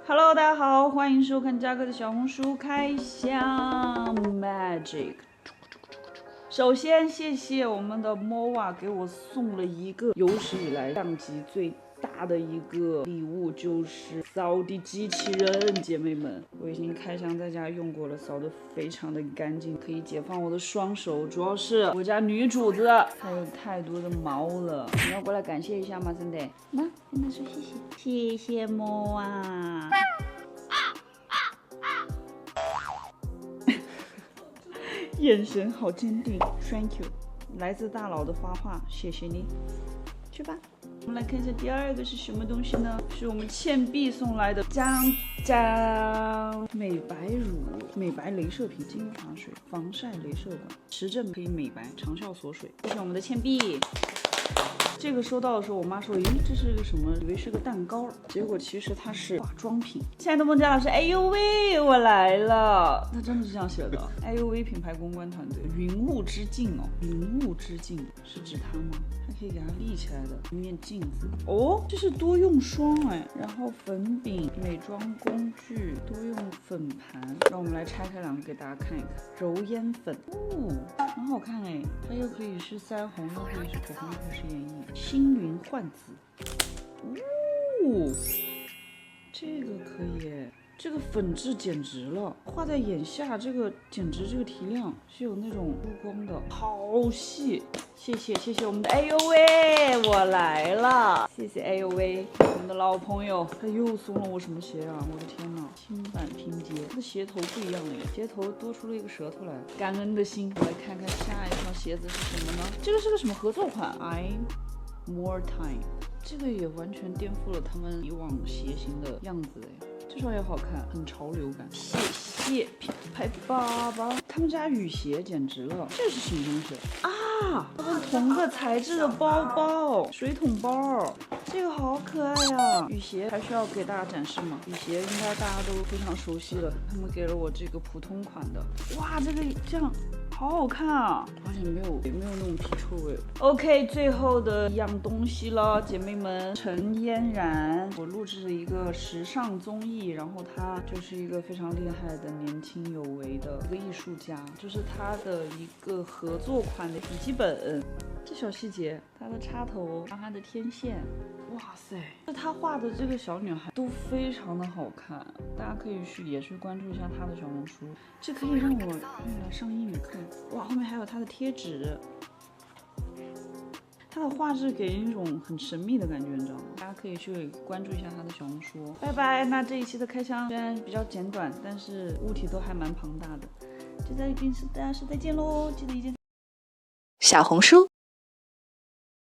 Hello， 大家好，欢迎收看嘉哥的小红书开箱 Magic。首先谢谢我们的 Moa 给我送了一个有史以来量级最大的一个礼物，就是扫地机器人。姐妹们，我已经开箱在家用过了，扫得非常的干净，可以解放我的双手。主要是我家女主子她有太多的毛了，你要过来感谢一下吗？真的，那跟她说谢谢，谢谢 Moa。眼神好坚定 ，Thank you， 来自大佬的发话，谢谢你。去吧，我们来看一下第二个是什么东西呢？是我们倩碧送来的美白乳、美白镭射瓶、精华水、防晒镭射管，持证可以美白，长效锁水。谢谢我们的倩碧。这个收到的时候，我妈说：“咦，这是个什么？以为是个蛋糕，结果其实它是化妆品。”亲爱的孟佳老师，哎呦喂，我来了！他真的是这样写的。哎呦喂，品牌公关团队，云雾之境哦，云雾之境是指它吗？它可以给它立起来的一面镜子哦，这是多用霜哎，然后粉饼、美妆工具、多用粉盘，让我们来拆开两个给大家看一看。揉烟粉，哦，很好看哎，它又可以是腮红，又可以是口红，又可以是眼影。星云幻紫，哦，这个可以耶，这个粉质简直了，画在眼下，这个简直这个提亮是有那种珠光的，好细，谢谢我们的哎呦喂，我来了，谢谢哎呦喂，我们的老朋友，他又送了我什么鞋啊？我的天哪，轻版拼接，它的鞋头不一样了耶，鞋头多出了一个舌头来，感恩的心，我来看看下一双鞋子是什么呢？这个是个什么合作款？More time， 这个也完全颠覆了他们以往鞋型的样子哎，这双也好看，很潮流感。谢谢品牌爸爸，他们家雨鞋简直了，这是什么东西啊？它是同个材质的包包，水桶包，这个好可爱呀！雨鞋还需要给大家展示吗？雨鞋应该大家都非常熟悉了，他们给了我这个普通款的，哇，这个这样。好好看啊，而且没有那种皮臭味。OK， 最后的一样东西了，姐妹们，陈嫣然，我录制了一个时尚综艺，然后她就是一个非常厉害的年轻有为的一个艺术家，就是她的一个合作款的笔记本。这小细节，它的插头，它的天线，哇塞，就他画的这个小女孩都非常的好看，大家可以也去关注一下她的小红书，这可以让我用来上英语课。哇，后面还有她的贴纸，她的画质给人一种很神秘的感觉，你知道吗？大家可以去关注一下她的小红书。拜拜，那这一期的开箱虽然比较简短，但是物体都还蛮庞大的，就在跟大家说再见喽，记得一键。小红书